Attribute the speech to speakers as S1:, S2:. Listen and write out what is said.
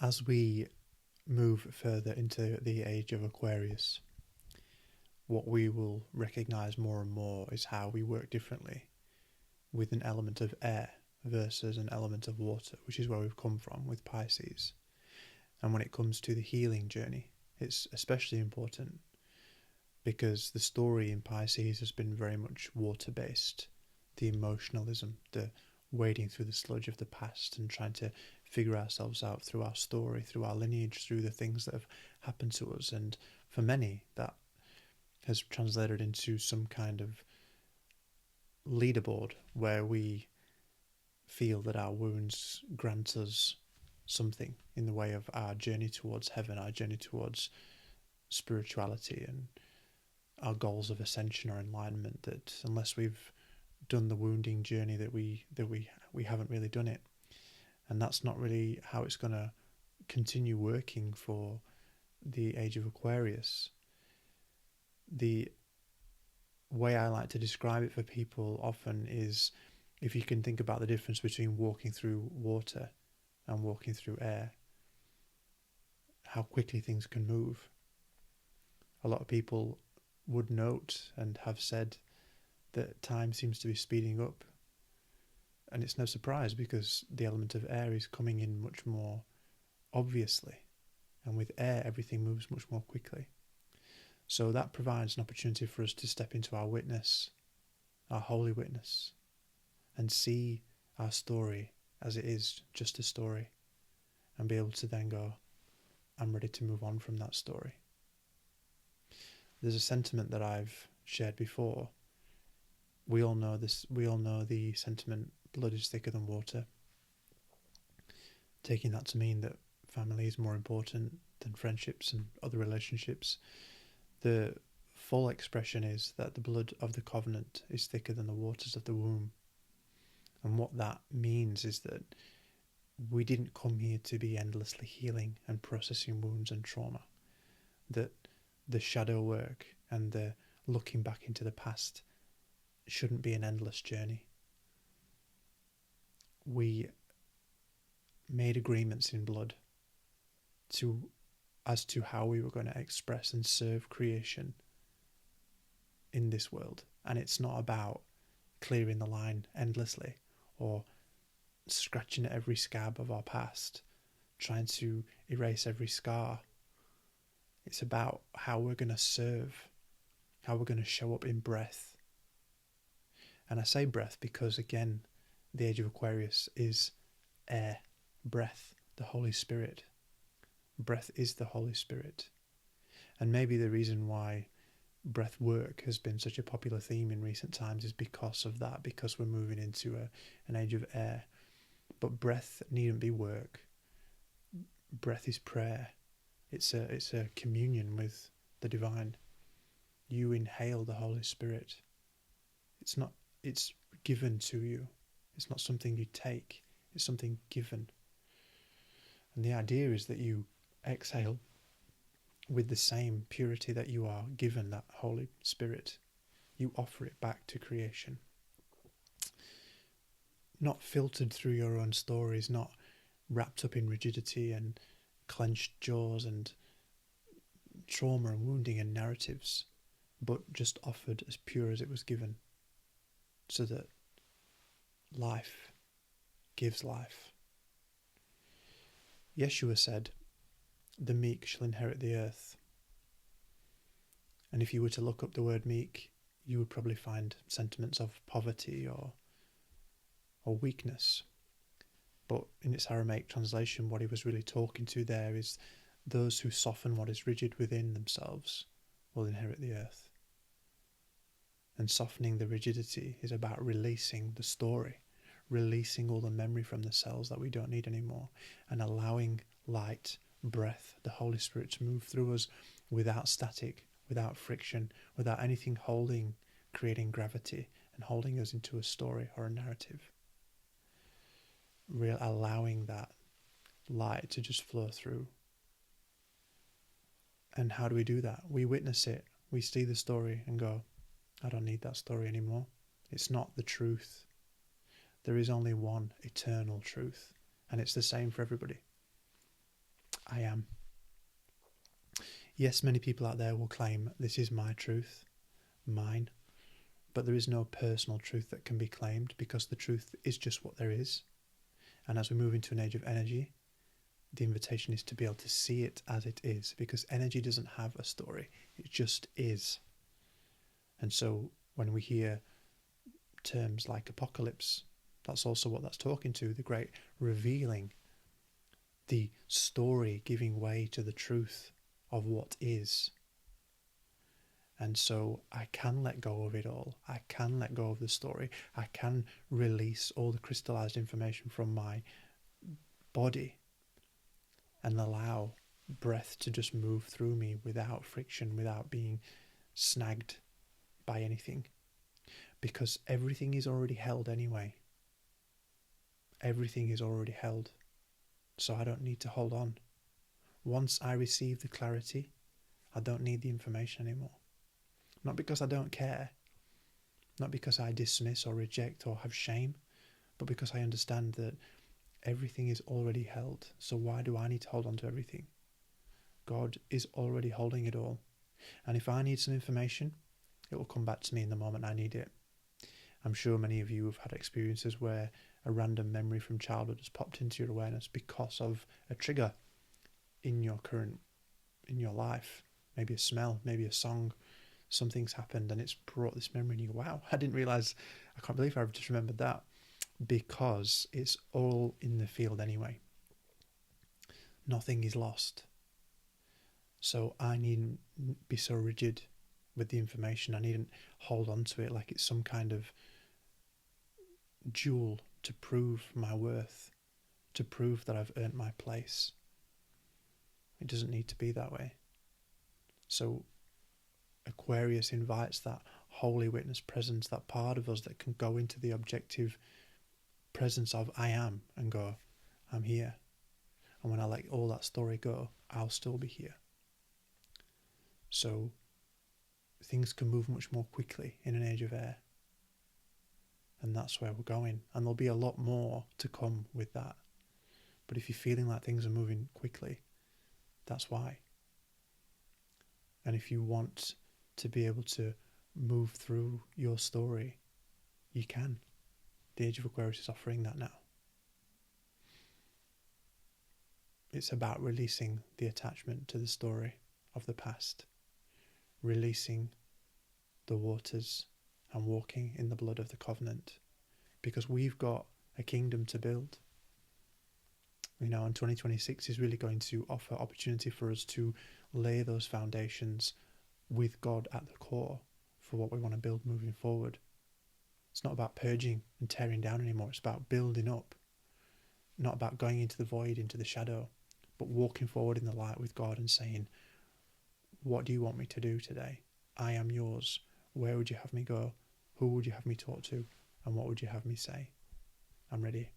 S1: As we move further into the age of Aquarius, what we will recognize more and more is how we work differently with an element of air versus an element of water, which is where we've come from with Pisces. And when it comes to the healing journey, it's especially important because the story in Pisces has been very much water based. The emotionalism, the wading through the sludge of the past and trying to figure ourselves out through our story, through our lineage, through the things that have happened to us. And for many, that has translated into some kind of leaderboard where we feel that our wounds grant us something in the way of our journey towards heaven, our journey towards spirituality and our goals of ascension or enlightenment, that unless we've done the wounding journey that we haven't really done it. And that's not really how it's going to continue working for the age of Aquarius. The way I like to describe it for people often is, if you can think about the difference between walking through water and walking through air, how quickly things can move. A lot of people would note and have said that time seems to be speeding up. And it's no surprise because the element of air is coming in much more obviously. And with air, everything moves much more quickly. So that provides an opportunity for us to step into our witness, our holy witness, and see our story as it is, just a story, and be able to then go, I'm ready to move on from that story. There's a sentiment that I've shared before. We all know this. We all know the sentiment, blood is thicker than water. Taking that to mean that family is more important than friendships and other relationships. The full expression is that the blood of the covenant is thicker than the waters of the womb. And what that means is that we didn't come here to be endlessly healing and processing wounds and trauma. That the shadow work and the looking back into the past shouldn't be an endless journey. We made agreements in blood as to how we were going to express and serve creation in this world. And it's not about clearing the line endlessly or scratching at every scab of our past, trying to erase every scar. It's about how we're going to serve, how we're going to show up in breath. And I say breath because, again, the age of Aquarius is air, breath, the Holy Spirit. Breath is the Holy Spirit. And maybe the reason why breath work has been such a popular theme in recent times is because of that, because we're moving into an age of air. But breath needn't be work. Breath is prayer. It's a communion with the divine. You inhale the Holy Spirit. It's given to you. It's not something you take. It's something given. And the idea is that you exhale with the same purity that you are given that Holy Spirit. You offer it back to creation. Not filtered through your own stories, not wrapped up in rigidity and clenched jaws and trauma and wounding and narratives, but just offered as pure as it was given, so that life gives life. Yeshua said, the meek shall inherit the earth. And if you were to look up the word meek, you would probably find sentiments of poverty or weakness. But in its Aramaic translation, what he was really talking to there is those who soften what is rigid within themselves will inherit the earth. And softening the rigidity is about releasing the story, releasing all the memory from the cells that we don't need anymore, and allowing light, breath, the Holy Spirit to move through us without static, without friction, without anything holding, creating gravity and holding us into a story or a narrative. Allowing that light to just flow through. And how do we do that? We witness it. We see the story and go, I don't need that story anymore. It's not the truth. There is only one eternal truth, and it's the same for everybody. I am. Yes, many people out there will claim this is my truth, mine, but there is no personal truth that can be claimed because the truth is just what there is. And as we move into an age of energy, the invitation is to be able to see it as it is, because energy doesn't have a story, it just is. And so when we hear terms like apocalypse, that's also what that's talking to, the great revealing, the story giving way to the truth of what is. And so I can let go of it all. I can let go of the story. I can release all the crystallized information from my body and allow breath to just move through me without friction, without being snagged by anything. Because everything is already held anyway. Everything is already held. So I don't need to hold on. Once I receive the clarity, I don't need the information anymore. Not because I don't care, not because I dismiss or reject or have shame, but because I understand that everything is already held. So why do I need to hold on to everything? God is already holding it all. And if I need some information, it will come back to me in the moment I need it. I'm sure many of you have had experiences where a random memory from childhood has popped into your awareness because of a trigger in your life. Maybe a smell, maybe a song. Something's happened and it's brought this memory and you go, wow, I didn't realise, I can't believe I've just remembered that, because it's all in the field anyway. Nothing is lost. So I needn't be so rigid with the information. I needn't hold on to it like it's some kind of jewel to prove my worth, to prove that I've earned my place. It doesn't need to be that way. So Aquarius invites that holy witness presence, that part of us that can go into the objective presence of I am and go, I'm here. And when I let all that story go, I'll still be here. So things can move much more quickly in an age of air. And that's where we're going. And there'll be a lot more to come with that. But if you're feeling like things are moving quickly, that's why. And if you want to be able to move through your story, you can. The Age of Aquarius is offering that now. It's about releasing the attachment to the story of the past, releasing the waters and walking in the blood of the covenant, because we've got a kingdom to build. And 2026 is really going to offer opportunity for us to lay those foundations with God at the core for what we want to build moving forward. It's not about purging and tearing down anymore. It's about building up. Not about going into the void, into the shadow, but walking forward in the light with God and saying, what do you want me to do today? I am yours. Where would you have me go? Who would you have me talk to? And what would you have me say? I'm ready.